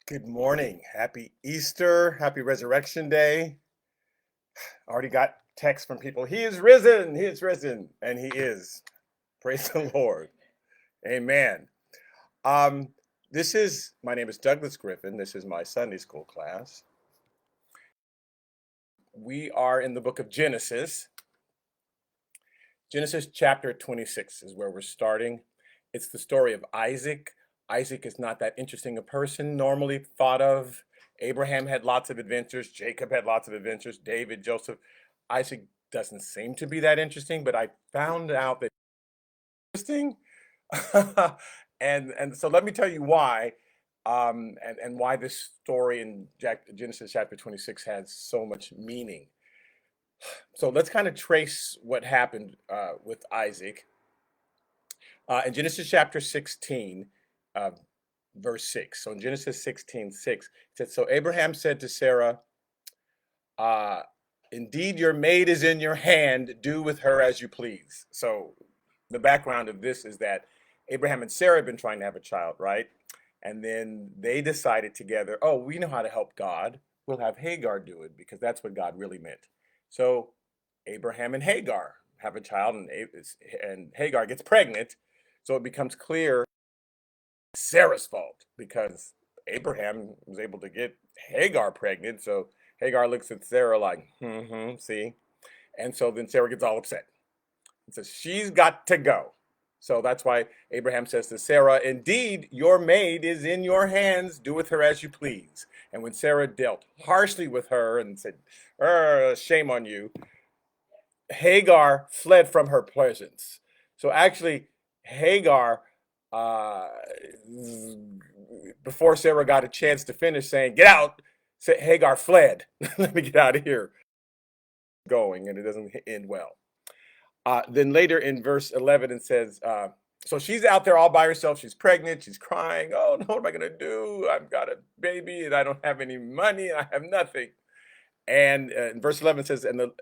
Good morning. Happy Easter. Happy Resurrection Day. Already got texts from people. He is risen. He is risen. And he is. Praise the Lord. Amen. Um, my name is Douglas Griffin. This is my Sunday school class. We are in the book of Genesis. Genesis chapter 26 is where we're starting. It's the story of Isaac. Isaac is not that interesting a person normally thought of. Abraham had lots of adventures. Jacob had lots of adventures. David, Joseph. Isaac doesn't seem to be that interesting, but I found out that interesting. and so let me tell you why, and why this story in Genesis chapter 26 has so much meaning. So let's kind of trace what happened with Isaac. In Genesis chapter 16, uh, verse 6. So in Genesis 16:6, it says, So Abraham said to Sarah, uh, Indeed, your maid is in your hand. Do with her as you please. So the background of this is that Abraham and Sarah have been trying to have a child, right? And then they decided together, oh, we know how to help God. We'll have Hagar do it because that's what God really meant. So Abraham and Hagar have a child, and Hagar gets pregnant. So it becomes clear Sarah's fault because Abraham was able to get Hagar pregnant. So Hagar looks at Sarah like, see? And so then Sarah gets all upset and says, she's got to go. So that's why Abraham says to Sarah, Indeed, your maid is in your hands. Do with her as you please. And when Sarah dealt harshly with her and said, shame on you, Hagar fled from her presence. So actually, Hagar, uh, before Sarah got a chance to finish saying, Get out, Hagar fled. Let me get out of here. Going, and it doesn't end well. Then later in verse 11, it says, so she's out there all by herself. She's pregnant. She's crying. Oh, no, what am I going to do? I've got a baby and I don't have any money. And I have nothing. And in verse 11 it says, and the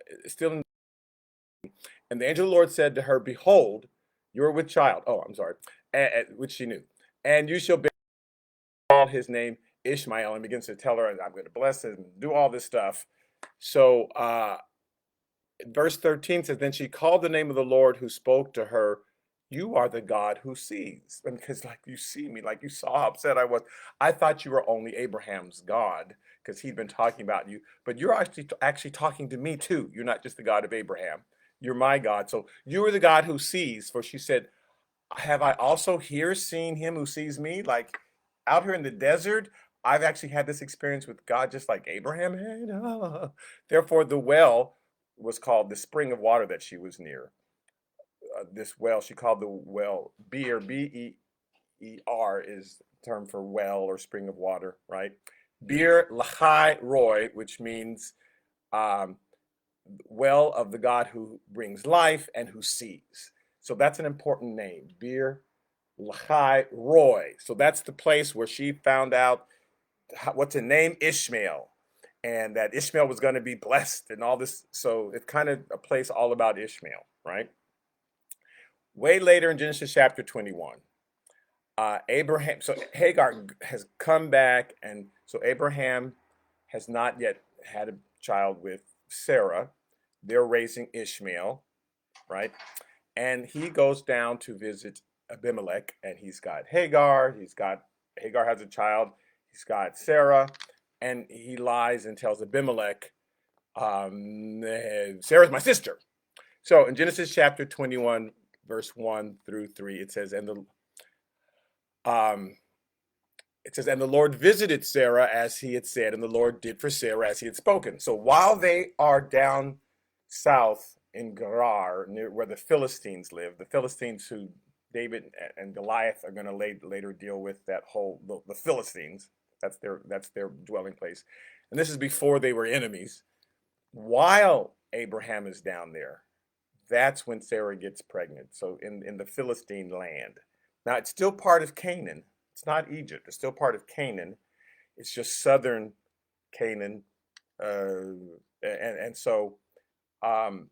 angel of the Lord said to her, Behold, you are with child. Oh, I'm sorry, which she knew. And you shall call his name Ishmael, and begins to tell her, I'm going to bless him and do all this stuff. So verse 13 says, Then she called the name of the Lord who spoke to her, You are the God who sees. And because like you see me, like you saw how upset I was. I thought you were only Abraham's God because he'd been talking about you, but you're actually talking to me too. You're not just the God of Abraham. You're my God. So you are the God who sees. For she said, Have I also here seen him who sees me? Like out here in the desert, I've actually had this experience with God just like Abraham had. Therefore, the well was called the spring of water that she was near. This well, she called the well Beer, Beer is the term for well or spring of water, right? Beer Lahai Roy, which means um, well of the God who brings life and who sees. So that's an important name, Bir Lahai Roy. So that's the place where she found out what to name Ishmael, and that Ishmael was going to be blessed and all this. So it's kind of a place all about Ishmael, right? Way later in Genesis chapter 21, Abraham, so Hagar has come back, and so Abraham has not yet had a child with Sarah. They're raising Ishmael, right? And he goes down to visit Abimelech, and he's got Hagar. Hagar has a child. He's got Sarah, and he lies and tells Abimelech, Sarah's my sister. So in Genesis chapter 21, verse 1 through 3, um, and the Lord visited Sarah as he had said, and the Lord did for Sarah as he had spoken. So while they are down south in Gerar, near where the Philistines live, the Philistines who David and Goliath are going to later deal with, that whole the Philistines. That's their dwelling place, and this is before they were enemies. While Abraham is down there, that's when Sarah gets pregnant. So in the Philistine land. Now it's still part of Canaan. It's not Egypt. It's still part of Canaan. It's just southern Canaan, and so um,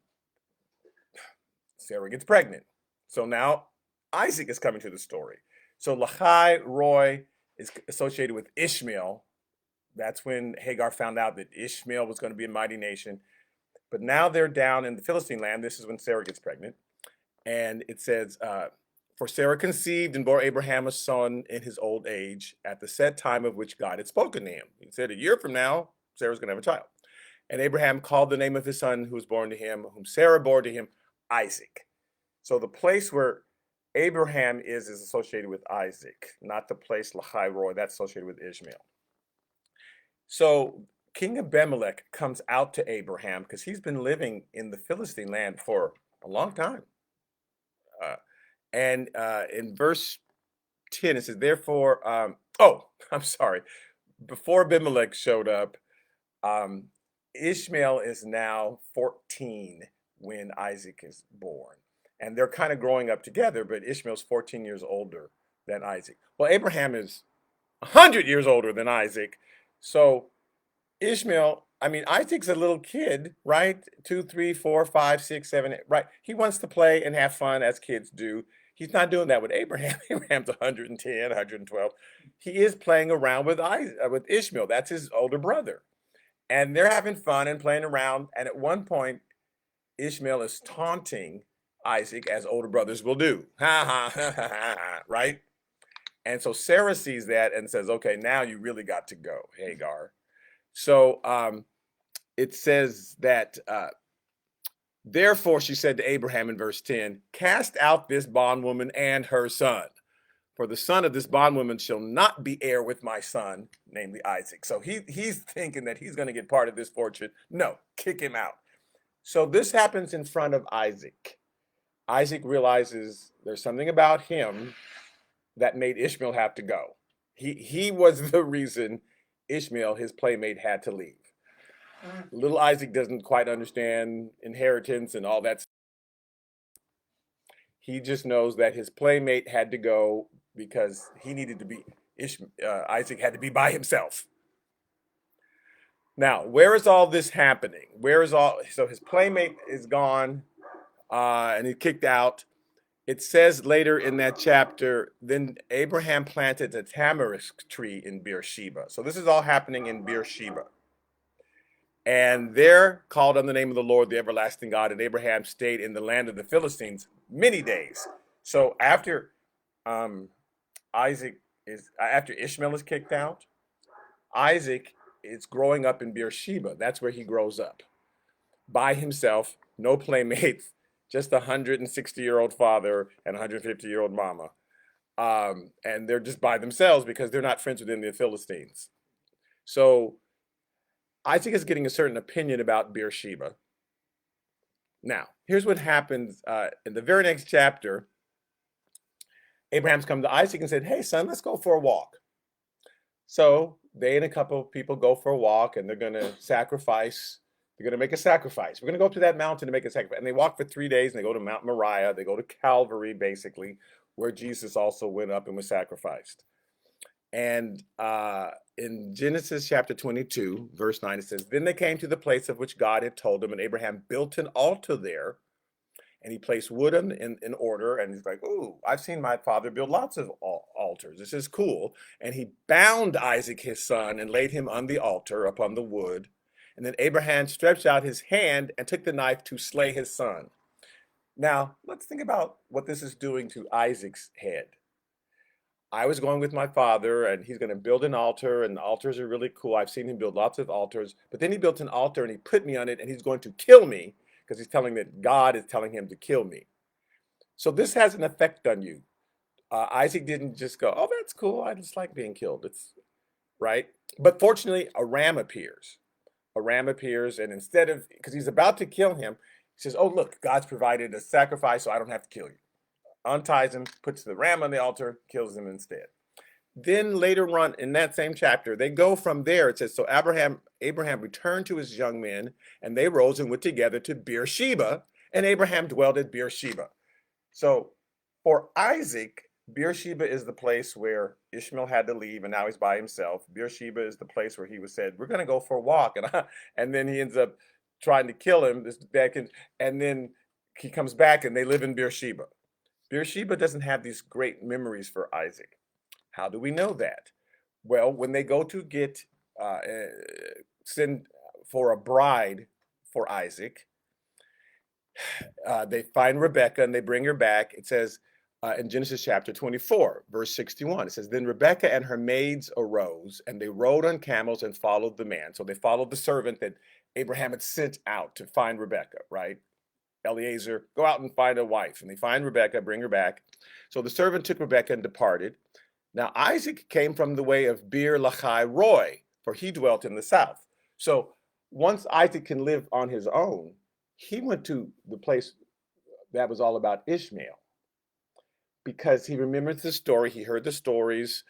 Sarah gets pregnant. So now Isaac is coming to the story. So Lahai Roy is associated with Ishmael. That's when Hagar found out that Ishmael was going to be a mighty nation. But now they're down in the Philistine land. This is when Sarah gets pregnant. And it says, for Sarah conceived and bore Abraham a son in his old age at the set time of which God had spoken to him. He said, a year from now, Sarah's going to have a child. And Abraham called the name of his son who was born to him, whom Sarah bore to him, Isaac. So the place where Abraham is associated with Isaac, not the place Lahai Roy, that's associated with Ishmael. So King Abimelech comes out to Abraham because he's been living in the Philistine land for a long time. And in verse 10, it says, therefore, I'm sorry. Before Abimelech showed up, Ishmael is now 14 when Isaac is born. And they're kind of growing up together, but Ishmael's 14 years older than Isaac. Well, Abraham is 100 years older than Isaac. So Isaac's a little kid, right? 2, 3, 4, 5, 6, 7, 8, right? He wants to play and have fun as kids do. He's not doing that with Abraham. Abraham's 110, 112. He is playing around with Ishmael. That's his older brother. And they're having fun and playing around. And at one point, Ishmael is taunting Isaac, as older brothers will do. Ha ha ha ha ha, right? And so Sarah sees that and says, okay, now you really got to go, Hagar. So it says that, therefore she said to Abraham in verse 10, cast out this bondwoman and her son, for the son of this bondwoman shall not be heir with my son, namely Isaac. So he's thinking that he's going to get part of this fortune. No, kick him out. So this happens in front of Isaac. Isaac realizes there's something about him that made Ishmael have to go. He was the reason Ishmael, his playmate, had to leave. Little Isaac doesn't quite understand inheritance and all that stuff. He just knows that his playmate had to go because he needed to be, Isaac had to be by himself. Now, where is all this happening? So his playmate is gone and he's kicked out. It says later in that chapter, then Abraham planted a tamarisk tree in Beersheba. So this is all happening in Beersheba. And there called on the name of the Lord, the everlasting God, and Abraham stayed in the land of the Philistines many days. So after Ishmael is kicked out, Isaac is growing up in Beersheba. That's where he grows up. By himself, no playmates, just a 160-year-old father and a 150-year-old mama. And they're just by themselves because they're not friends with any of the Philistines. So Isaac is getting a certain opinion about Beersheba. Now, here's what happens in the very next chapter. Abraham's come to Isaac and said, hey, son, let's go for a walk. So they and a couple of people go for a walk, and they're going to sacrifice. They're going to make a sacrifice. We're going to go up to that mountain to make a sacrifice. And they walk for 3 days, and they go to Mount Moriah. They go to Calvary, basically, where Jesus also went up and was sacrificed. And in Genesis chapter 22, verse 9, it says, then they came to the place of which God had told them, and Abraham built an altar there, and he placed wood in order, and he's like, ooh, I've seen my father build lots of altars. This is cool. And he bound Isaac, his son, and laid him on the altar upon the wood. And then Abraham stretched out his hand and took the knife to slay his son. Now, let's think about what this is doing to Isaac's head. I was going with my father, and he's going to build an altar, and the altars are really cool. I've seen him build lots of altars, but then he built an altar, and he put me on it, and he's going to kill me because he's telling that God is telling him to kill me. So this has an effect on you. Isaac didn't just go, oh, that's cool. I just like being killed. It's right. But fortunately, a ram appears. A ram appears, and instead of, because he's about to kill him, he says, oh, look, God's provided a sacrifice, so I don't have to kill you. Unties him, puts the ram on the altar, kills him instead. Then later on in that same chapter, they go from there. It says, so Abraham returned to his young men, and they rose and went together to Beersheba, and Abraham dwelled at Beersheba. So for Isaac, Beersheba is the place where Ishmael had to leave, and now he's by himself. Beersheba is the place where he was said, we're going to go for a walk. And then he ends up trying to kill him, and then he comes back, and they live in Beersheba. Beersheba doesn't have these great memories for Isaac. How do we know that? Well, when they go to get send for a bride for Isaac, they find Rebekah and they bring her back. It says in Genesis chapter 24, verse 61, it says, Then Rebekah and her maids arose, and they rode on camels and followed the man. So they followed the servant that Abraham had sent out to find Rebekah, right? Eliezer, go out and find a wife. And they find Rebekah, bring her back. So the servant took Rebekah and departed. Now Isaac came from the way of Beer Lahai Roy, for he dwelt in the south. So once Isaac can live on his own, he went to the place that was all about Ishmael because he remembers the story. He heard the stories.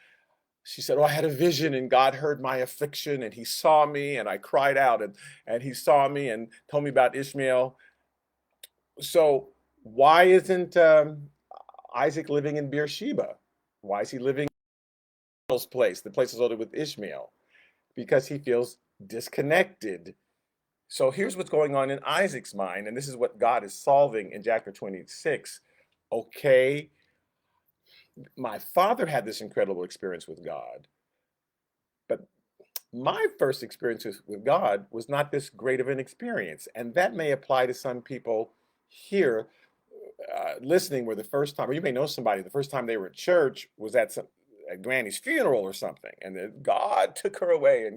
She said, Oh, I had a vision and God heard my affliction and he saw me and I cried out and he saw me and told me about Ishmael. So why isn't Isaac living in Beersheba? Why is he living in Ishmael's place, the place associated with Ishmael? Because he feels disconnected. So here's what's going on in Isaac's mind, and this is what God is solving in chapter 26. Okay, my father had this incredible experience with God, but my first experience with God was not this great of an experience. And that may apply to some people here listening where the first time, or you may know somebody, the first time they were at church was at Granny's funeral or something. And then God took her away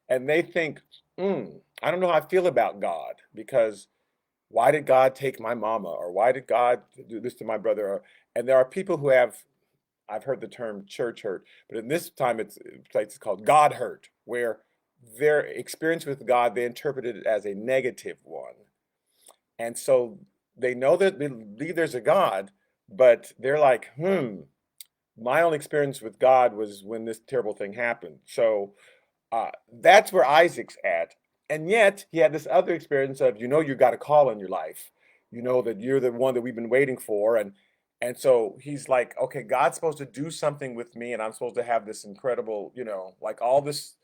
and they think, I don't know how I feel about God because why did God take my mama? Or why did God do this to my brother? And there are people who I've heard the term church hurt, but in this time it's called God hurt, where their experience with God, they interpreted it as a negative one. And so they know that they believe there's a God, but they're like, my only experience with God was when this terrible thing happened. So that's where Isaac's at. And yet he had this other experience of, you got a call in your life. You know that you're the one that we've been waiting for. And so he's like, okay, God's supposed to do something with me, and I'm supposed to have this incredible, like all this.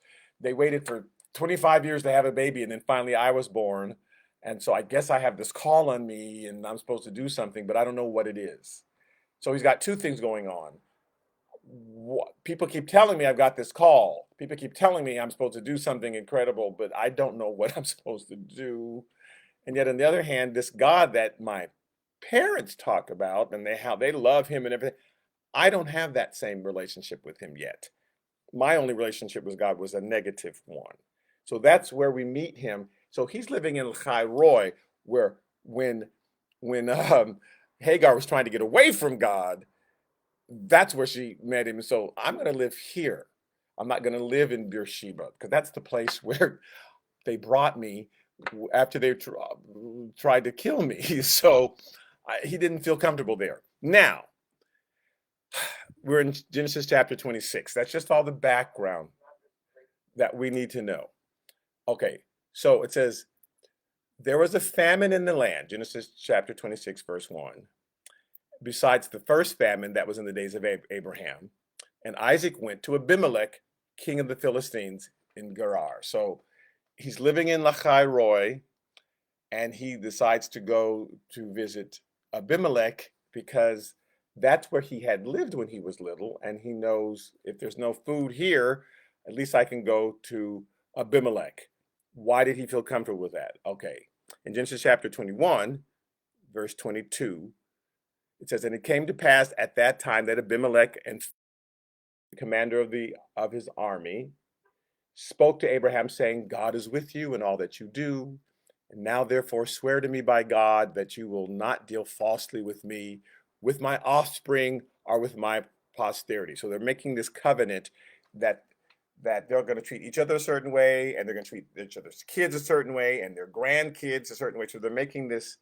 They waited for 25 years to have a baby, and then finally I was born. And so I guess I have this call on me, and I'm supposed to do something, but I don't know what it is. So he's got two things going on. People keep telling me I've got this call. People keep telling me I'm supposed to do something incredible, but I don't know what I'm supposed to do. And yet, on the other hand, this God that my parents talk about and how they love him and everything, I don't have that same relationship with him yet. My only relationship with God was a negative one. So that's where we meet him. So he's living in Chai where when Hagar was trying to get away from God, that's where she met him. So I'm going to live here. I'm not going to live in Beersheba because that's the place where they brought me after they tried to kill me. So he didn't feel comfortable there. Now, we're in Genesis chapter 26. That's just all the background that we need to know. Okay, so it says, there was a famine in the land, Genesis chapter 26, verse 1, besides the first famine that was in the days of Abraham. And Isaac went to Abimelech, king of the Philistines, in Gerar. So he's living in Lachai Roy, and he decides to go to visit Abimelech because that's where he had lived when he was little, and he knows if there's no food here, at least I can go to Abimelech. Why did he feel comfortable with that? Okay, in Genesis chapter 21, verse 22, it says, And it came to pass at that time that Abimelech and the commander of his army spoke to Abraham, saying, God is with you in all that you do. And now therefore swear to me by God that you will not deal falsely with me, with my offspring, or with my posterity. So they're making this covenant that they're going to treat each other a certain way, and they're going to treat each other's kids a certain way, and their grandkids a certain way. So they're making this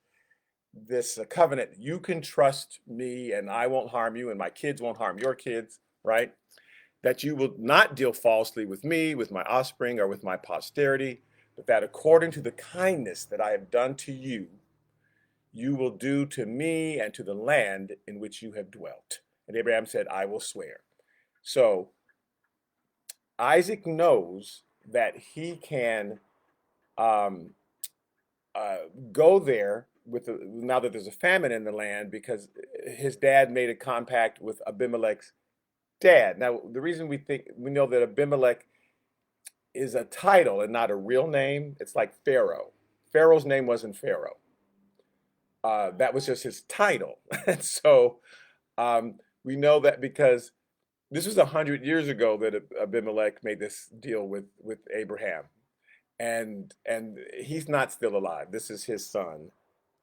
covenant. You can trust me, and I won't harm you, and my kids won't harm your kids, right? That you will not deal falsely with me, with my offspring, or with my posterity, but that according to the kindness that I have done to you, you will do to me and to the land in which you have dwelt. And Abraham said, I will swear. So Isaac knows that he can um, go there now that there's a famine in the land because his dad made a compact with Abimelech dad. Now, the reason we know that Abimelech is a title and not a real name, it's like Pharaoh. Pharaoh's name wasn't Pharaoh. That was just his title. And so we know that because this was 100 years ago that Abimelech made this deal with Abraham, and he's not still alive. This is his son,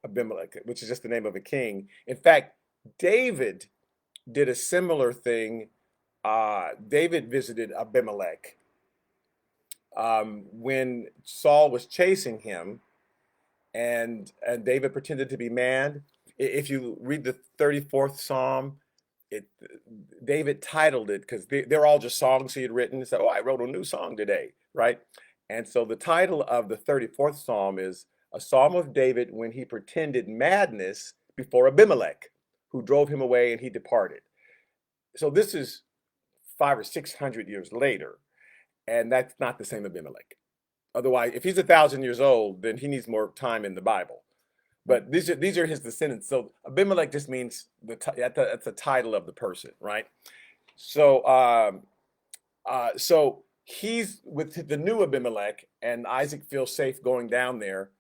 Abimelech, which is just the name of a king. In fact, David did a similar thing. David visited Abimelech when Saul was chasing him, and David pretended to be mad. If you read the 34th Psalm, it David titled it because they're all just songs he had written. So, oh, I wrote a new song today, right? And so the title of the 34th Psalm is a psalm of David when he pretended madness before Abimelech, who drove him away and he departed. So this is 500 or 600 years later, and that's not the same Abimelech. Otherwise, if he's 1,000 years old, then he needs more time in the Bible. But these are his descendants. So Abimelech just means that's the title of the person, right? So so he's with the new Abimelech, and Isaac feels safe going down there.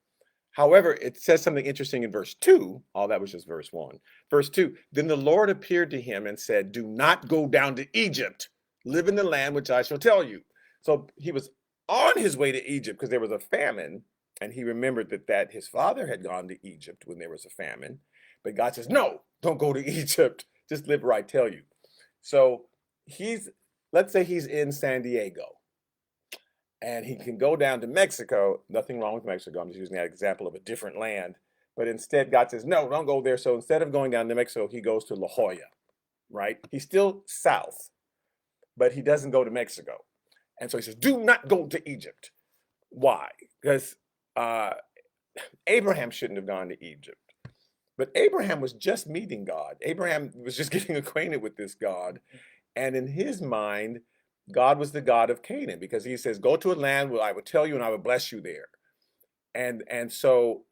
However, it says something interesting in verse 2. All that was just verse 1. Verse 2, then the Lord appeared to him and said, do not go down to Egypt. Live in the land which I shall tell you. So he was on his way to Egypt because there was a famine, and he remembered that his father had gone to Egypt when there was a famine. But God says, no, don't go to Egypt. Just live where I tell you. So let's say he's in San Diego, and he can go down to Mexico. Nothing wrong with Mexico. I'm just using that example of a different land. But instead, God says, no, don't go there. So instead of going down to Mexico, he goes to La Jolla, right? He's still south, but he doesn't go to Mexico. And so he says, do not go to Egypt. Why? Because Abraham shouldn't have gone to Egypt. But Abraham was just meeting God. Abraham was just getting acquainted with this God. And in his mind, God was the God of Canaan, because he says, go to a land where I will tell you and I will bless you there. And so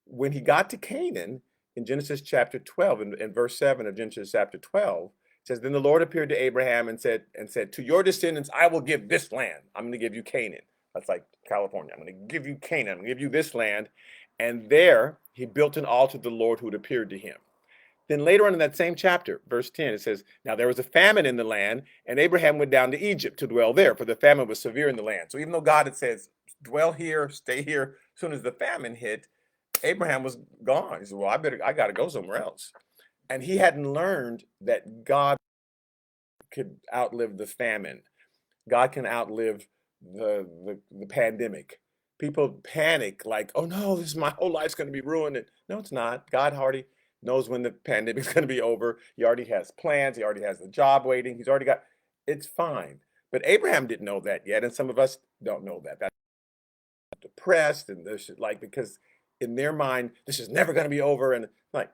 when he got to Canaan in Genesis chapter 12, in verse 7 of Genesis chapter 12, says, then the Lord appeared to Abraham and said, to your descendants, I will give this land. I'm going to give you Canaan. That's like California. I'm going to give you Canaan. I'm going to give you this land. And there he built an altar to the Lord who had appeared to him. Then later on in that same chapter, verse 10, it says, now there was a famine in the land, and Abraham went down to Egypt to dwell there, for the famine was severe in the land. So even though God had says, dwell here, stay here, as soon as the famine hit, Abraham was gone. He said, well, I got to go somewhere else. And he hadn't learned that God could outlive the famine. God can outlive the pandemic. People panic like, oh no, my whole life's going to be ruined. No, it's not. God already knows when the pandemic's going to be over. He already has plans. He already has the job waiting. He's already got, it's fine. But Abraham didn't know that yet. And some of us don't know that. That's depressed, and this is like, because in their mind, this is never going to be over. And like,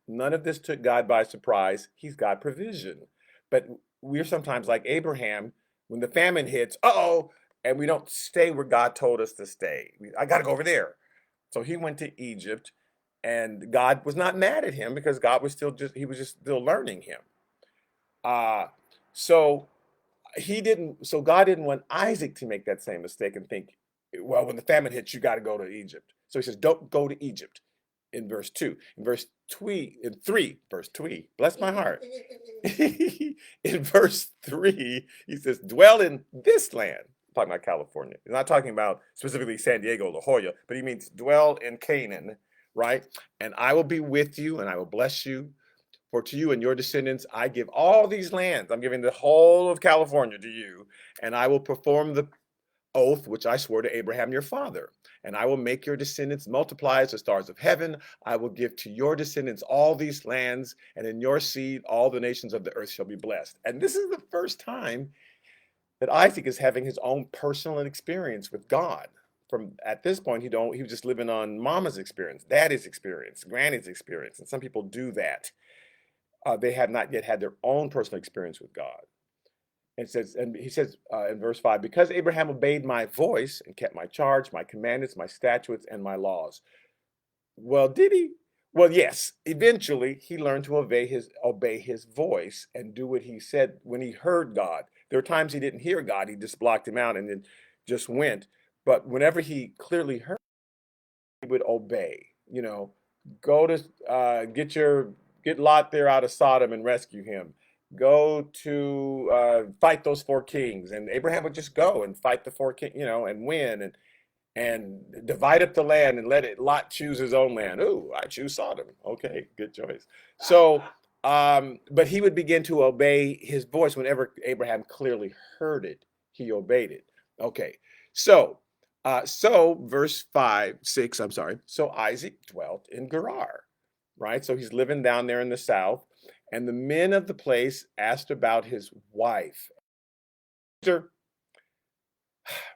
none of this took God by surprise. He's got provision. But we're sometimes like Abraham, when the famine hits, and we don't stay where God told us to stay. I got to go over there. So he went to Egypt, and God was not mad at him because God was he was just still learning him. So God didn't want Isaac to make that same mistake and think, well, when the famine hits, you got to go to Egypt. So he says, don't go to Egypt in verse 2. In verse 3, verse 3, bless my heart. In verse 3, he says, dwell in this land. I'm talking about California. He's not talking about specifically San Diego, La Jolla, but he means dwell in Canaan, right? And I will be with you and I will bless you. For to you and your descendants, I give all these lands. I'm giving the whole of California to you, and I will perform the oath which I swore to Abraham your father. And I will make your descendants multiply as the stars of heaven. I will give to your descendants all these lands, and in your seed all the nations of the earth shall be blessed. And this is the first time that Isaac is having his own personal experience with God. From at this point, he was just living on mama's experience, daddy's experience, granny's experience. And some people do that. They have not yet had their own personal experience with God. And he says in verse 5, because Abraham obeyed my voice and kept my charge, my commandments, my statutes, and my laws. Well, did he? Well, yes, eventually he learned to obey his voice and do what he said when he heard God. There were times he didn't hear God, he just blocked him out and then just went. But whenever he clearly heard, he would obey. You know, go to get Lot there out of Sodom and rescue him. Go to fight those four kings, and Abraham would just go and fight the four king, and win and divide up the land and let it Lot choose his own land. Ooh, I choose Sodom. Okay, good choice. So, but he would begin to obey his voice whenever Abraham clearly heard it. He obeyed it. Okay, so verse 6, I'm sorry. So Isaac dwelt in Gerar, right? So he's living down there in the south, and the men of the place asked about his wife.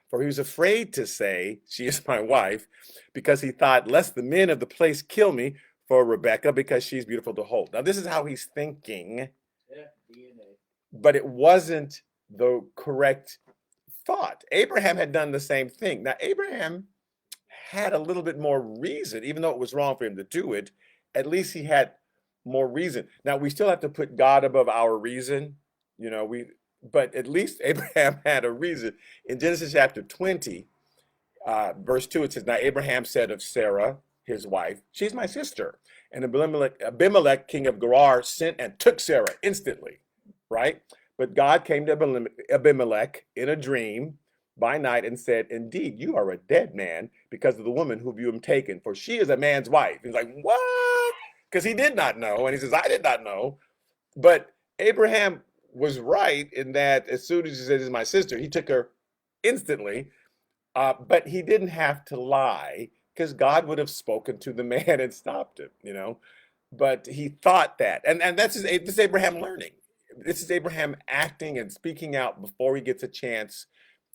For he was afraid to say, she is my wife, because he thought, lest the men of the place kill me for Rebekah, because she's beautiful to hold. Now, this is how he's thinking, but it wasn't the correct thought. Abraham had done the same thing. Now, Abraham had a little bit more reason, even though it was wrong for him to do it, at least he had more reason. Now, we still have to put God above our reason. But at least Abraham had a reason. In Genesis chapter 20, verse 2, it says, Now Abraham said of Sarah, his wife, she's my sister. And Abimelech, king of Gerar, sent and took Sarah instantly, right? But God came to Abimelech in a dream by night and said, Indeed, you are a dead man because of the woman whom you have taken, for she is a man's wife. He's like, what? Because he did not know. And he says, I did not know. But Abraham was right in that as soon as he said, "This is my sister," he took her instantly. But he didn't have to lie because God would have spoken to the man and stopped him. But he thought that. And this is Abraham learning. This is Abraham acting and speaking out before he gets a chance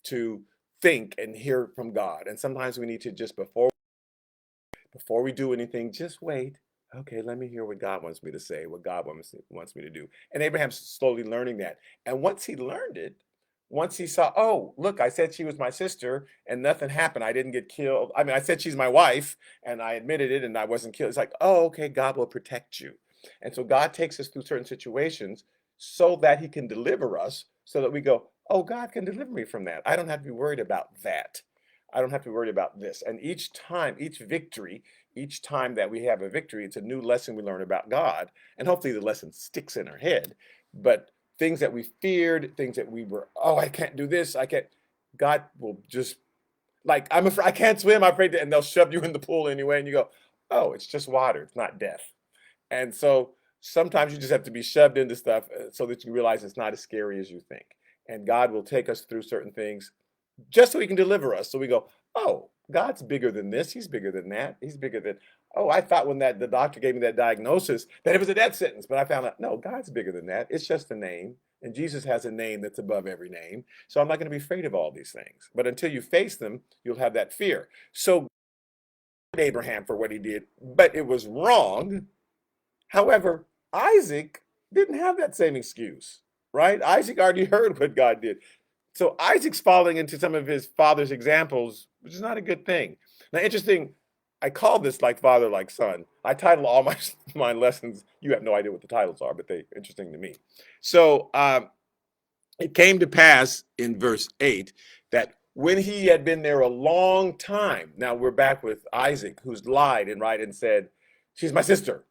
to think and hear from God. And sometimes we need to just, before we do anything, just wait. Okay, let me hear what God wants me to say, what God wants me to do. And Abraham's slowly learning that. And once he learned it, once he saw, oh, look, I said she was my sister and nothing happened. I didn't get killed. I mean, I said she's my wife and I admitted it and I wasn't killed. It's like, oh, okay, God will protect you. And so God takes us through certain situations so that he can deliver us, so that we go, oh, God can deliver me from that. I don't have to be worried about that. I don't have to be worried about this. And each time, each time that we have a victory, it's a new lesson we learn about God. And hopefully the lesson sticks in our head. But things that we feared, things that we were, oh, I can't do this, I can't, God will just, like, I'm afraid, I can't swim, I'm afraid to, and they'll shove you in the pool anyway, and you go, oh, it's just water, it's not death. And so sometimes you just have to be shoved into stuff so that you realize it's not as scary as you think. And God will take us through certain things just so he can deliver us. So we go, oh, God's bigger than this. He's bigger than that. He's bigger than, oh, I thought when the doctor gave me that diagnosis that it was a death sentence, but I found out, no, God's bigger than that. It's just a name. And Jesus has a name that's above every name. So I'm not going to be afraid of all these things. But until you face them, you'll have that fear. So Abraham for what he did, but it was wrong. However, Isaac didn't have that same excuse, right? Isaac already heard what God did. So Isaac's falling into some of his father's examples, which is not a good thing. Now, interesting, I call this like father, like son. I title all my lessons. You have no idea what the titles are, but they're interesting to me. So it came to pass in verse 8 that when he had been there a long time, now we're back with Isaac, who's lied and said, she's my sister.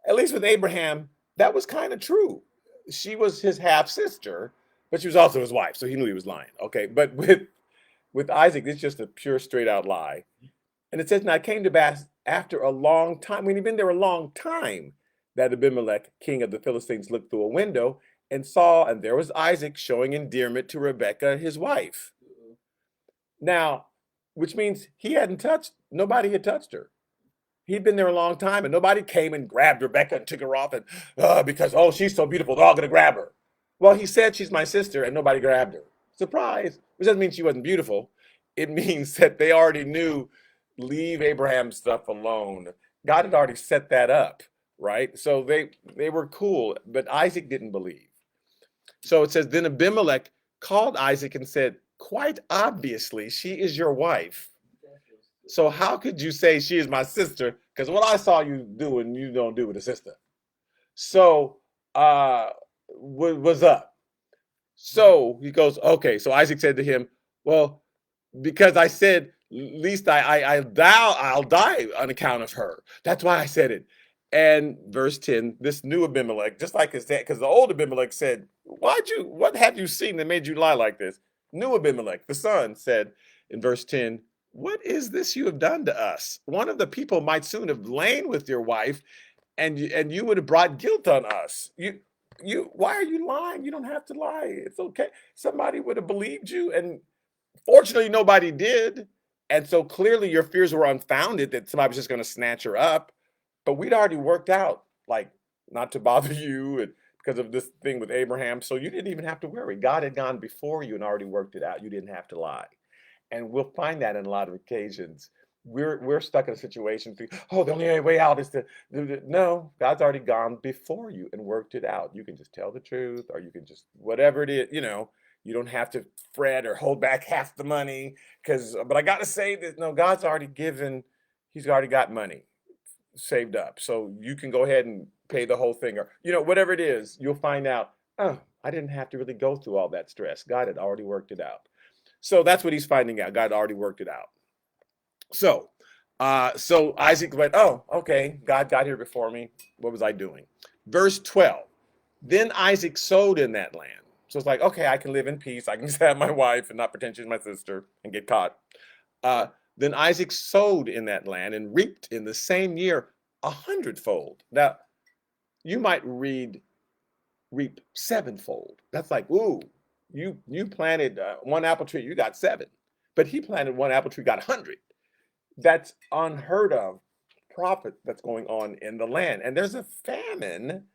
At least with Abraham, that was kind of true. She was his half sister, but she was also his wife, so he knew he was lying. Okay, but with Isaac, it's just a pure, straight out lie. And it says, now it came to pass after a long time, when he'd been there a long time, that Abimelech, king of the Philistines, looked through a window and saw, and there was Isaac showing endearment to Rebekah, his wife. Now, which means nobody had touched her. He'd been there a long time, and nobody came and grabbed Rebekah and took her off, and because, oh, she's so beautiful, they're all going to grab her. Well, he said she's my sister, and nobody grabbed her. Surprise! Which doesn't mean she wasn't beautiful. It means that they already knew, leave Abraham's stuff alone. God had already set that up, right? So they were cool, but Isaac didn't believe. So it says, then Abimelech called Isaac and said, quite obviously, she is your wife. So how could you say she is my sister? Because what I saw you doing, you don't do with a sister. So, what's up? So he goes, okay. So Isaac said to him, well, because I said, least I'll die on account of her. That's why I said it. And verse 10, this new Abimelech, just like his dad, because the old Abimelech said, what have you seen that made you lie like this? New Abimelech, the son, said in verse 10, what is this you have done to us? One of the people might soon have lain with your wife, and you would have brought guilt on us. Why are you lying? You don't have to lie. It's okay. Somebody would have believed you, and fortunately, nobody did. And so clearly your fears were unfounded that somebody was just going to snatch her up. But we'd already worked out, like, not to bother you and because of this thing with Abraham. So you didn't even have to worry. God had gone before you and already worked it out. You didn't have to lie. And we'll find that in a lot of occasions. We're stuck in a situation thinking, oh, the only way out is to no, God's already gone before you and worked it out. You can just tell the truth, or you can just whatever it is, you don't have to fret or hold back half the money but I got to say that no, God's already given, he's already got money saved up. So you can go ahead and pay the whole thing, or whatever it is, you'll find out, oh, I didn't have to really go through all that stress. God had already worked it out. So that's what he's finding out. God already worked it out. So Isaac went, oh, okay, God got here before me. What was I doing? Verse 12. Then Isaac sowed in that land. So it's like, okay, I can live in peace. I can just have my wife and not pretend she's my sister and get caught. Then Isaac sowed in that land and reaped in the same year 100-fold. Now, you might reap sevenfold. That's like, ooh, you planted one apple tree, you got 7. But he planted one apple tree, got 100. That's unheard of profit that's going on in the land. And there's a famine,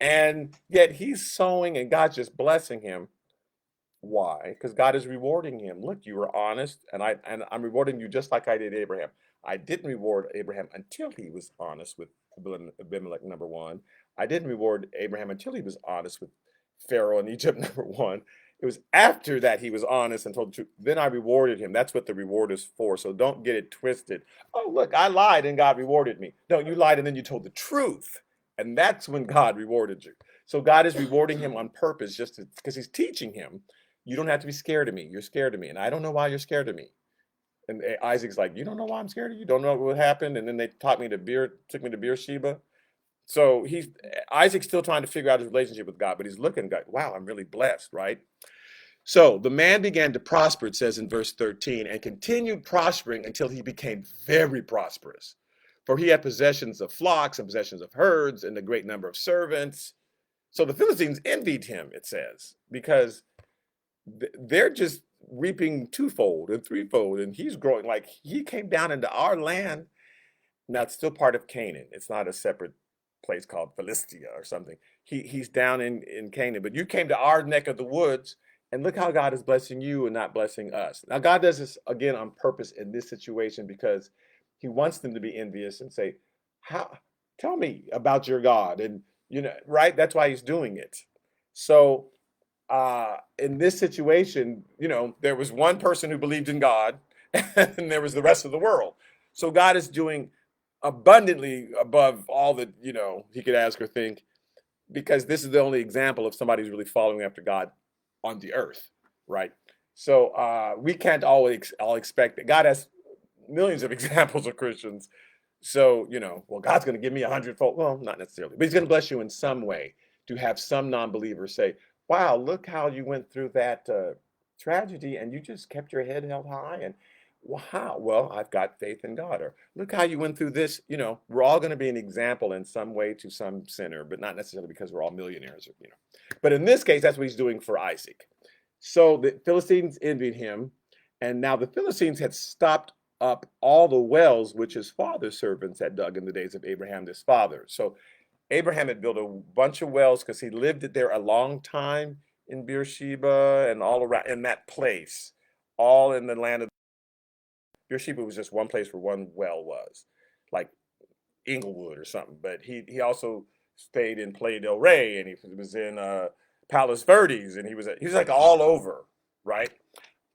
and yet he's sowing and God's just blessing him. Why? Because God is rewarding him. Look, you were honest, and I'm rewarding you just like I did Abraham. I didn't reward Abraham until he was honest with Abimelech, number one. I didn't reward Abraham until he was honest with Pharaoh in Egypt, number one. It was after that he was honest and told the truth. Then I rewarded him. That's what the reward is for. So don't get it twisted. Oh, look, I lied and God rewarded me. No, you lied and then you told the truth. And that's when God rewarded you. So God is rewarding him on purpose just because he's teaching him. You don't have to be scared of me. You're scared of me. And I don't know why you're scared of me. And Isaac's like, you don't know why I'm scared of you? Don't know what happened? And then they took me to Beersheba. So Isaac's still trying to figure out his relationship with God, but he's looking, wow, I'm really blessed, right? So the man began to prosper, it says in verse 13, and continued prospering until he became very prosperous. For he had possessions of flocks and possessions of herds and a great number of servants. So the Philistines envied him, it says, because they're just reaping twofold and threefold, and he's growing. Like, he came down into our land. Now it's still part of Canaan. It's not a separate place called Philistia or something. He's down in Canaan, but you came to our neck of the woods, and look how God is blessing you and not blessing us. Now God does this again on purpose in this situation because he wants them to be envious and say, how, tell me about your God. And right, that's why he's doing it. So in this situation, there was one person who believed in God, and there was the rest of the world. So God is doing abundantly above all that he could ask or think, because this is the only example of somebody who's really following after God on the earth, right? So we can't always all expect that. God has millions of examples of Christians. So well, God's going to give me 100-fold. Well, not necessarily, but he's going to bless you in some way to have some non-believer say, wow, look how you went through that tragedy and you just kept your head held high. And wow, well, I've got faith in God. Or look how you went through this. We're all going to be an example in some way to some sinner, but not necessarily because we're all millionaires. But in this case, that's what he's doing for Isaac. So the Philistines envied him, and now the Philistines had stopped up all the wells which his father's servants had dug in the days of Abraham, his father. So Abraham had built a bunch of wells because he lived there a long time in Beersheba and all around in that place, all in the land of Beersheba was just one place where one well was, like Inglewood or something. But he also stayed in Playa del Rey, and he was in Palos Verdes, and he was like all over, right?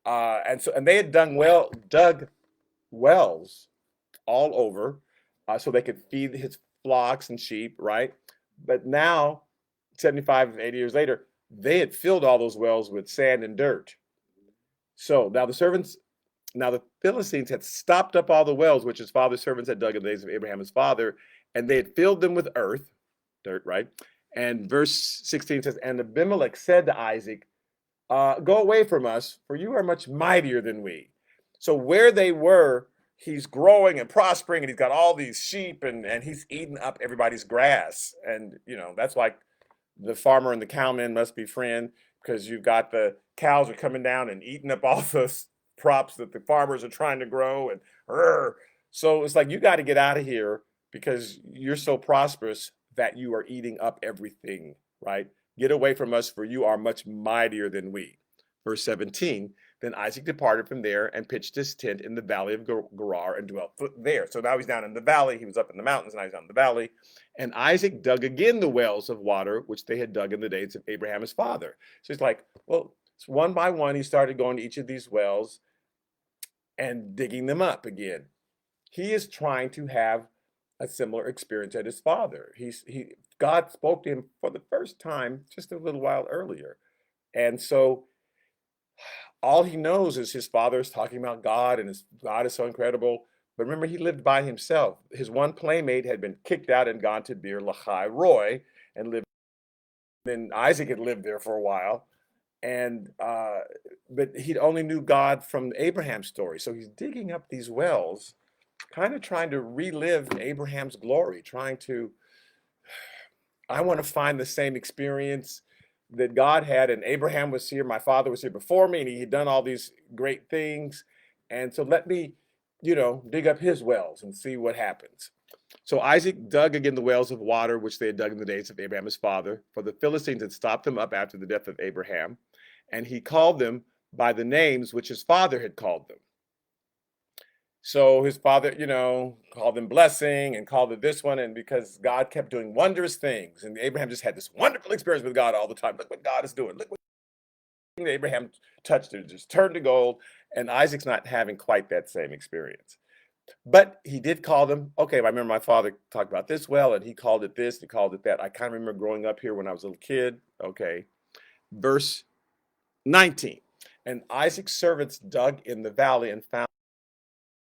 And they had dug wells all over. so they could feed his flocks and sheep, right? But now, 75, 80 years later, they had filled all those wells with sand and dirt. So now the Philistines had stopped up all the wells which his father's servants had dug in the days of Abraham his father, and they had filled them with earth, dirt, right? And verse 16 says, and Abimelech said to Isaac, go away from us, for you are much mightier than we. So where they were, he's growing and prospering, and he's got all these sheep, and he's eating up everybody's grass. And, that's like the farmer and the cowman must be friends, because you've got the cows are coming down and eating up all the crops that the farmers are trying to grow. And so it's like, you got to get out of here because you're so prosperous that you are eating up everything, right? Get away from us, for you are much mightier than we. Verse 17, then Isaac departed from there and pitched his tent in the valley of Gerar and dwelt there. So now he's down in the valley. He was up in the mountains, now he's down in the valley. And Isaac dug again the wells of water, which they had dug in the days of Abraham his father. So he's like, well, one by one, he started going to each of these wells and digging them up again. He is trying to have a similar experience as his father. God spoke to him for the first time just a little while earlier. And so all he knows is his father is talking about God, and his God is so incredible. But remember, he lived by himself. His one playmate had been kicked out and gone to Beer Lahai Roy and lived. Then Isaac had lived there for a while. And but he only knew God from Abraham's story. So he's digging up these wells, kind of trying to relive Abraham's glory, I want to find the same experience that God had. And Abraham was here, my father was here before me, and he had done all these great things. And so let me, dig up his wells and see what happens. So Isaac dug again the wells of water, which they had dug in the days of Abraham his father, for the Philistines had stopped them up after the death of Abraham. And he called them by the names which his father had called them. So his father, called them blessing and called it this one. And because God kept doing wondrous things, and Abraham just had this wonderful experience with God all the time. Look what God is doing. Look what Abraham touched it, just turned to gold. And Isaac's not having quite that same experience. But he did call them, okay, I remember my father talked about this well, and he called it this, he called it that. I kind of remember growing up here when I was a little kid. Okay. Verse 19. And Isaac's servants dug in the valley and found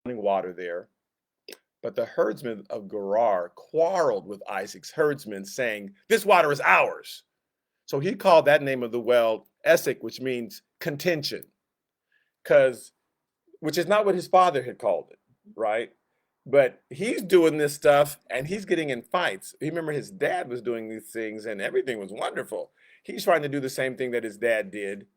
water there. But the herdsmen of Gerar quarreled with Isaac's herdsmen, saying, this water is ours. So he called that name of the well Esek, which means contention, which is not what his father had called it, right? But he's doing this stuff and he's getting in fights. You remember his dad was doing these things and everything was wonderful. He's trying to do the same thing that his dad did,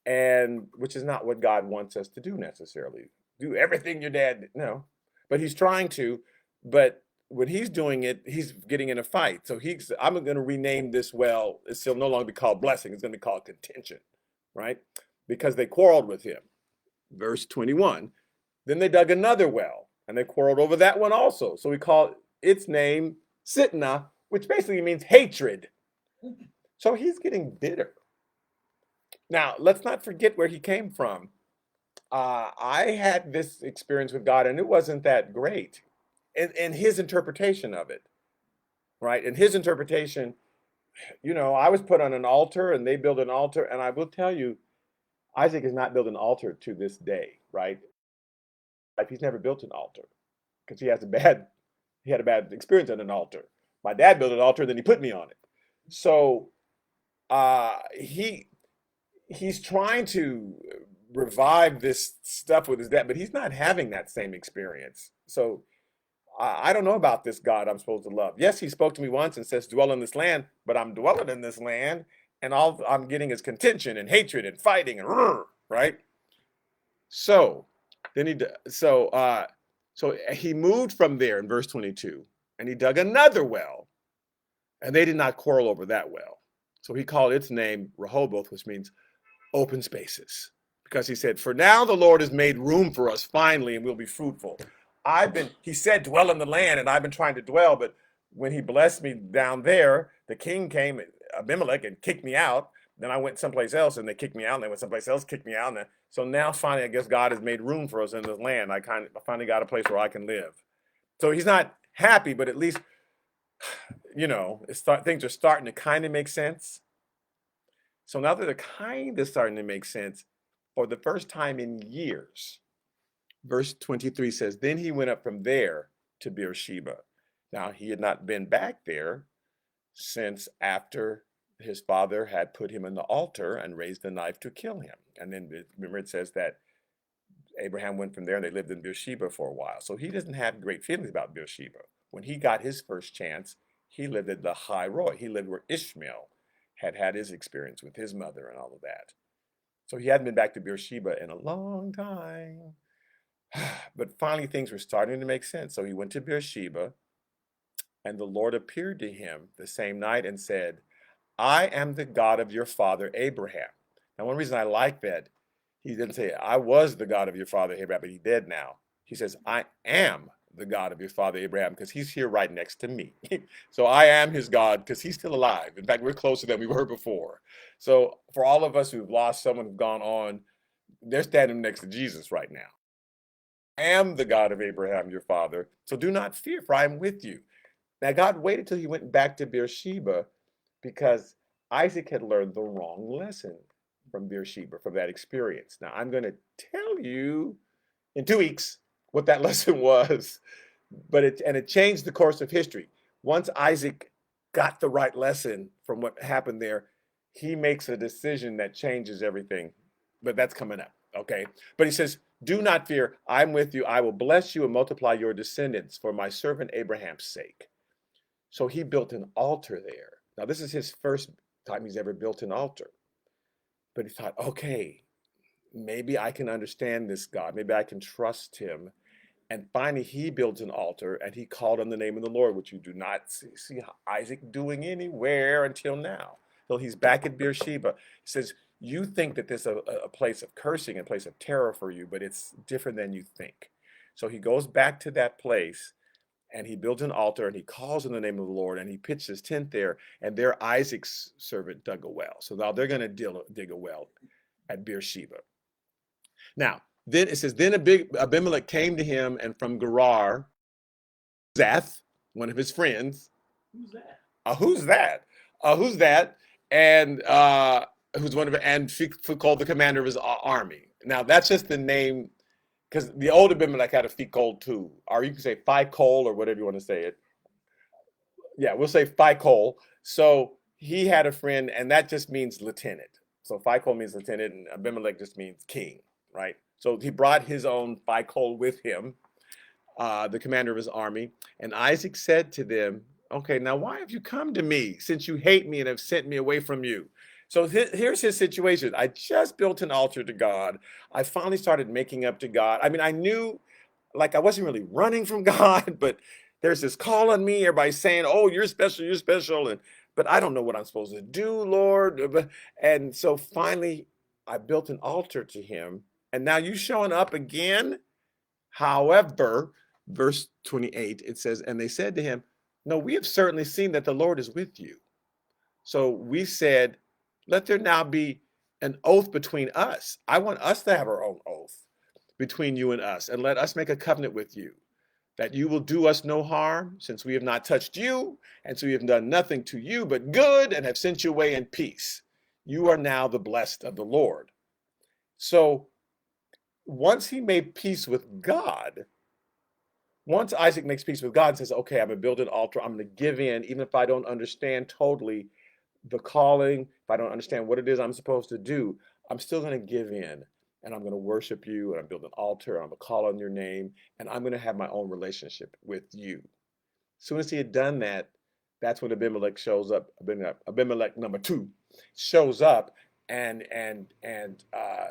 and which is not what God wants us to do necessarily. Do everything your dad did. No, but he's trying to. But when he's doing it, he's getting in a fight. So I'm going to rename this well. It'll no longer be called blessing. It's going to be called contention, right? Because they quarreled with him. Verse 21. Then they dug another well, and they quarreled over that one also. So we call its name Sitnah, which basically means hatred. So he's getting bitter. Now, let's not forget where he came from. I had this experience with God, and it wasn't that great in his interpretation of it, right? In his interpretation, I was put on an altar, and they built an altar, and I will tell you, Isaac has not built an altar to this day, right? Like, he's never built an altar because he had a bad experience on an altar. My dad built an altar, then he put me on it. So he's trying to revive this stuff with his dad, but he's not having that same experience. So I don't know about this God I'm supposed to love. Yes, he spoke to me once and says, dwell in this land, but I'm dwelling in this land, and all I'm getting is contention and hatred and fighting and right? So he moved from there in verse 22, and he dug another well, and they did not quarrel over that well. So he called its name Rehoboth, which means open spaces, because he said, for now the Lord has made room for us finally, and we'll be fruitful. He said, dwell in the land, and I've been trying to dwell, but when he blessed me down there, the king came, Abimelech, and kicked me out. Then I went someplace else, and they kicked me out, and they went someplace else, kicked me out. So now finally, I guess God has made room for us in this land. I finally got a place where I can live. So he's not happy, but at least, things are starting to kind of make sense. So now that they're kind of starting to make sense, for the first time in years, verse 23 says, then he went up from there to Beersheba. Now he had not been back there since after his father had put him on the altar and raised the knife to kill him. And then remember it says that Abraham went from there and they lived in Beersheba for a while. So he doesn't have great feelings about Beersheba. When he got his first chance, he lived at the High Roy. He lived where Ishmael had had his experience with his mother and all of that. So he hadn't been back to Beersheba in a long time. But finally things were starting to make sense. So he went to Beersheba, and the Lord appeared to him the same night and said, I am the God of your father Abraham. Now, one reason I like that, he didn't say, I was the God of your father Abraham, but he did now. He says, I am the God of your father Abraham, because he's here right next to me. So I am his God because he's still alive. In fact, we're closer than we were before. So for all of us who've lost someone who's gone on, they're standing next to Jesus right now. I am the God of Abraham, your father. So do not fear, for I am with you. Now, God waited till he went back to Beersheba because Isaac had learned the wrong lesson from Beersheba, from that experience. Now, I'm going to tell you in 2 weeks what that lesson was, but it changed the course of history. Once Isaac got the right lesson from what happened there, he makes a decision that changes everything. But that's coming up, okay? But he says, do not fear, I'm with you. I will bless you and multiply your descendants for my servant Abraham's sake. So he built an altar there. Now, this is his first time he's ever built an altar. But he thought, okay, maybe I can understand this God. Maybe I can trust him. And finally, he built an altar and he called on the name of the Lord, which you do not see Isaac doing anywhere until now. So he's back at Beersheba. He says, you think that this is a place of cursing, a place of terror for you, but it's different than you think. So he goes back to that place and he builds an altar and he calls in the name of the Lord and he pitched his tent there. And there Isaac's servant dug a well. So now they're going to dig a well at Beersheba. Now, then it says, then Abimelech came to him, and from Gerar, Zath, one of his friends. Who's that? Who's that? Who's that? And who's one of it? And called the commander of his army. Now that's just the name, because the old Abimelech had a Phicol too, or you can say Phicol or whatever you want to say it. Yeah, we'll say Phicol. So he had a friend, and that just means lieutenant. So Phicol means lieutenant, and Abimelech just means king, right? So he brought his own Phicol with him, the commander of his army. And Isaac said to them, okay, now why have you come to me, since you hate me and have sent me away from you? So here's his situation. I just built an altar to God. I finally started making up to God. I mean, I knew, like, I wasn't really running from God, but there's this call on me. Everybody's saying, oh, you're special. But I don't know what I'm supposed to do, Lord. And so finally, I built an altar to him. And now you showing up again? However, verse 28, it says, and they said to him, no, we have certainly seen that the Lord is with you. So we said, let there now be an oath between us. I want us to have our own oath between you and us, and let us make a covenant with you, that you will do us no harm, since we have not touched you, and so we have done nothing to you but good, and have sent you away in peace. You are now the blessed of the Lord. So once he made peace with God, once Isaac makes peace with God and says, okay, I'm going to build an altar, I'm going to give in, even if I don't understand totally the calling, if I don't understand what it is I'm supposed to do, I'm still going to give in, and I'm going to worship you, and I'm building an altar, and I'm going to call on your name, and I'm going to have my own relationship with you. As soon as he had done that, that's when Abimelech shows up. Abimelech number 2 shows up and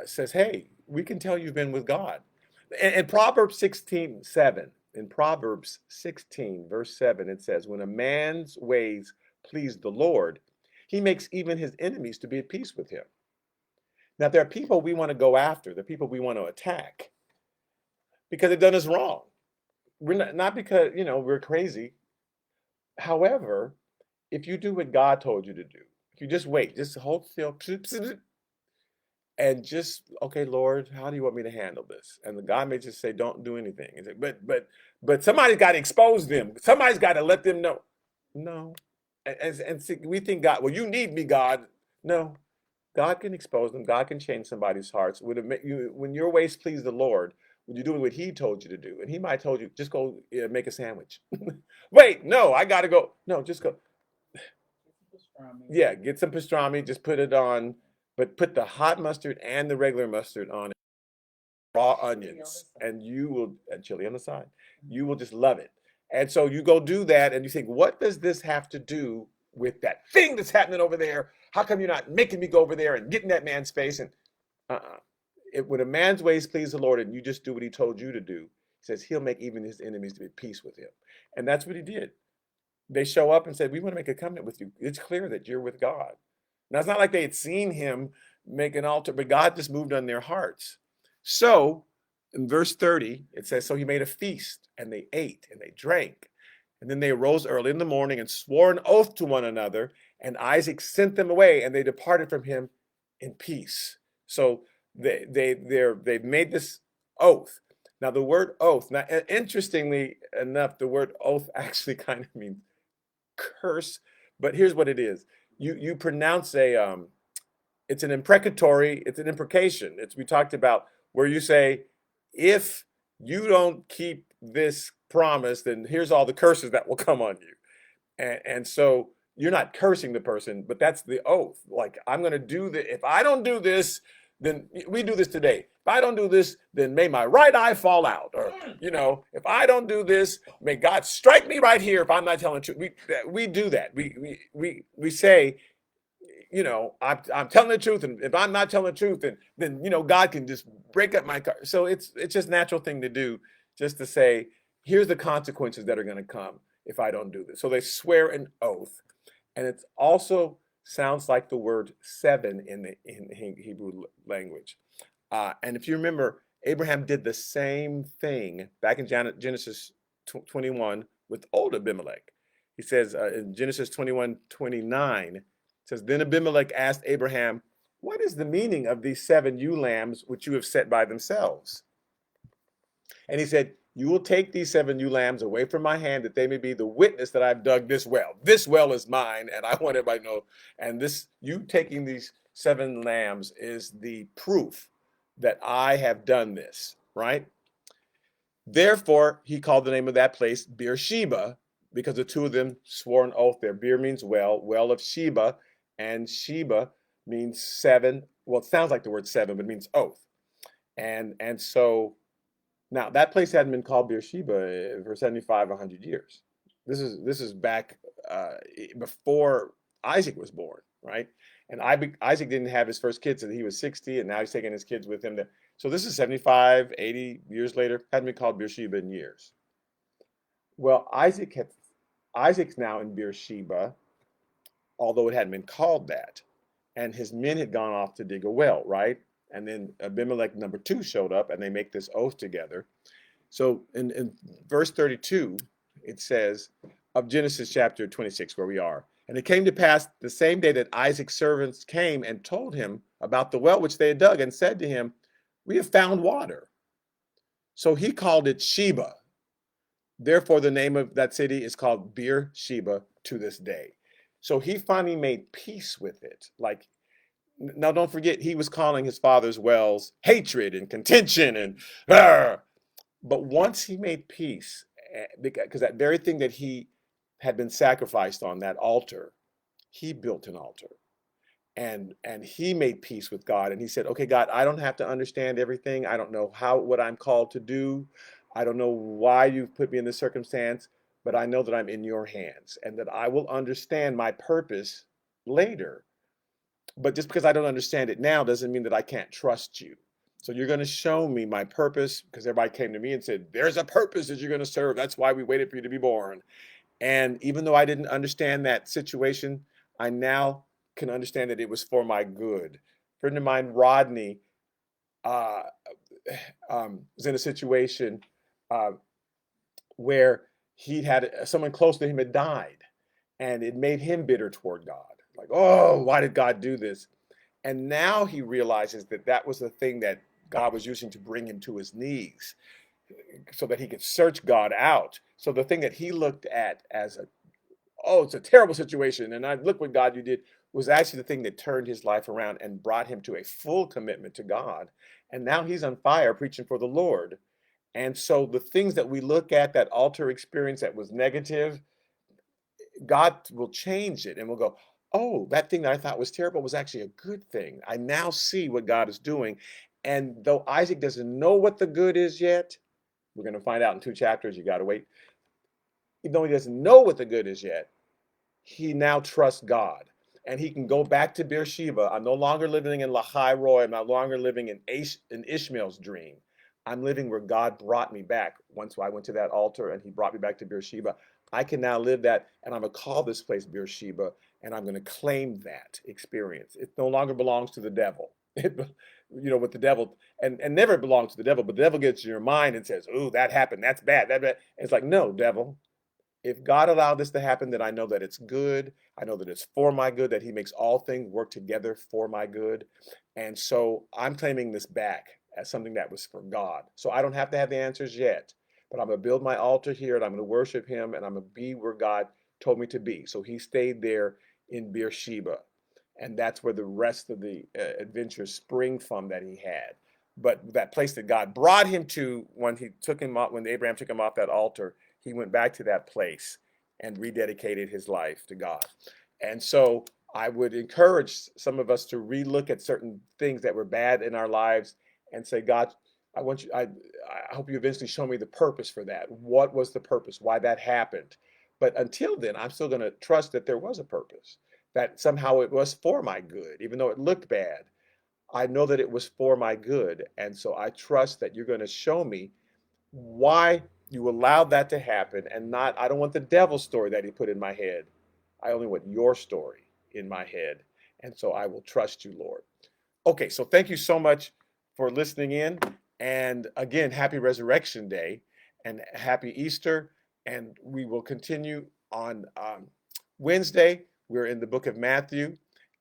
says, hey, we can tell you've been with God. In Proverbs 16:7, in Proverbs 16, verse 7, it says, when a man's ways please the Lord, he makes even his enemies to be at peace with him. Now, there are people we want to go after. There are people we want to attack because they've done us wrong. We're not because, we're crazy. However, if you do what God told you to do, if you just wait, just hold still, and just, okay, Lord, how do you want me to handle this? And the God may just say, don't do anything. He's like, but somebody's got to expose them. Somebody's got to let them know. No. And see, we think God, well, you need me, God. No, God can expose them. God can change somebody's hearts. When your ways please the Lord, when you're doing what He told you to do, and He might told you, just go make a sandwich. Wait, no, I got to go. No, just go. Yeah, get some pastrami, just put it on, but put the hot mustard and the regular mustard on it, raw onions, and you will, and chili on the side. You will just love it. And so you go do that, and you think, what does this have to do with that thing that's happening over there? How come you're not making me go over there and get in that man's face? And uh-uh. When a man's ways please the Lord and you just do what He told you to do, He says He'll make even His enemies to be at peace with Him. And that's what He did. They show up and said, we want to make a covenant with you. It's clear that you're with God. Now, it's not like they had seen Him make an altar, but God just moved on their hearts. So in verse 30, it says, so He made a feast, and they ate and they drank. And then they arose early in the morning and swore an oath to one another. And Isaac sent them away, and they departed from him in peace. So they've made this oath. Now, the word oath, now, interestingly enough, the word oath actually kind of means curse, but here's what it is. You pronounce it's an imprecatory, it's an imprecation. We talked about where you say, if you don't keep this promise, then here's all the curses that will come on you. And so you're not cursing the person, but that's the oath. Like, I'm going to do this. If I don't do this, then we do this today. If I don't do this, then may my right eye fall out. Or, if I don't do this, may God strike me right here if I'm not telling the truth. We do that. We say, I'm telling the truth, and if I'm not telling the truth, then God can just break up my car. So it's just a natural thing to do, just to say, here's the consequences that are going to come if I don't do this. So they swear an oath, and it also sounds like the word seven in the Hebrew language. And if you remember, Abraham did the same thing back in Genesis 21 with old Abimelech. He says in Genesis 21:29, it says, then Abimelech asked Abraham, what is the meaning of these 7 ewe lambs which you have set by themselves? And he said, you will take these 7 ewe lambs away from my hand, that they may be the witness that I've dug this well. This well is mine, and I want everybody to know. And you taking these 7 lambs is the proof that I have done this, right? Therefore, he called the name of that place Beersheba, because the 2 of them swore an oath there. Beer means well of Sheba, and Sheba means 7. Well, it sounds like the word 7, but it means oath. And so now that place hadn't been called Beersheba for 75, 100 years. This is back before Isaac was born, right? And Isaac didn't have his first kids until he was 60, and now he's taking his kids with him. So this is 75, 80 years later. Hadn't been called Beersheba in years. Well, Isaac's now in Beersheba, although it hadn't been called that. And his men had gone off to dig a well, right? And then Abimelech number 2 showed up, and they make this oath together. So in verse 32, it says of Genesis chapter 26, where we are, and it came to pass the same day that Isaac's servants came and told him about the well which they had dug, and said to him, we have found water. So he called it Sheba. Therefore, the name of that city is called Beersheba to this day. So he finally made peace with it. Like, now don't forget, he was calling his father's wells hatred and contention and but once he made peace, because that very thing that he had been sacrificed on, that altar, he built an altar. And he made peace with God, and he said, okay, God, I don't have to understand everything. I don't know what I'm called to do. I don't know why you've put me in this circumstance, but I know that I'm in your hands, and that I will understand my purpose later. But just because I don't understand it now doesn't mean that I can't trust you. So you're going to show me my purpose, because everybody came to me and said, there's a purpose that you're going to serve. That's why we waited for you to be born. And even though I didn't understand that situation, I now can understand that it was for my good. A friend of mine, Rodney, was in a situation where he had someone close to him had died, and it made him bitter toward God. Like, oh, why did God do this? And now he realizes that that was the thing that God was using to bring him to his knees so that he could search God out. So the thing that he looked at as a, oh, it's a terrible situation, and I look what God you did, was actually the thing that turned his life around and brought him to a full commitment to God. And now he's on fire preaching for the Lord. And so the things that we look at, that altar experience that was negative, God will change it and we'll go, oh, that thing that I thought was terrible was actually a good thing. I now see what God is doing. And though Isaac doesn't know what the good is yet, we're going to find out in 2 chapters, you got to wait. Even though he doesn't know what the good is yet, he now trusts God. And he can go back to Beersheba. I'm no longer living in Lahai Roy. I'm no longer living in Ishmael's dream. I'm living where God brought me back. Once I went to that altar and he brought me back to Beersheba, I can now live that, and I'm going to call this place Beersheba, and I'm going to claim that experience. It no longer belongs to the devil. With the devil, and never belongs to the devil, but the devil gets in your mind and says, "Ooh, that happened. That's bad. That bad." And it's like, no, devil, if God allowed this to happen, then I know that it's good. I know that it's for my good, that he makes all things work together for my good. And so I'm claiming this back as something that was for God. So I don't have to have the answers yet, but I'm going to build my altar here and I'm going to worship him and I'm going to be where God told me to be. So he stayed there in Beersheba. And that's where the rest of the adventures spring from that he had. But that place that God brought him to when he took him off, when Abraham took him off that altar, he went back to that place and rededicated his life to God. And so I would encourage some of us to relook at certain things that were bad in our lives and say, God, I hope you eventually show me the purpose for that. What was the purpose? Why that happened? But until then, I'm still going to trust that there was a purpose, that somehow it was for my good, even though it looked bad. I know that it was for my good. And so I trust that you're going to show me why you allowed that to happen, and not, I don't want the devil's story that he put in my head. I only want your story in my head. And so I will trust you, Lord. Okay, so thank you so much for listening in. And again, happy Resurrection Day and happy Easter. And we will continue on Wednesday. We're in the book of Matthew.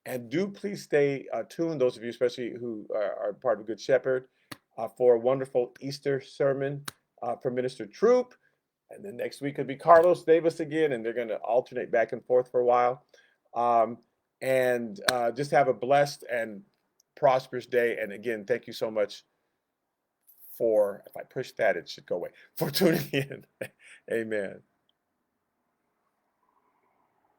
And do please stay tuned, those of you especially who are part of Good Shepherd, for a wonderful Easter sermon from Minister Troop. And then next week could be Carlos Davis again, and they're going to alternate back and forth for a while. And just have a blessed and prosperous day. And again, thank you so much for, if I push that, it should go away, for tuning in. Amen.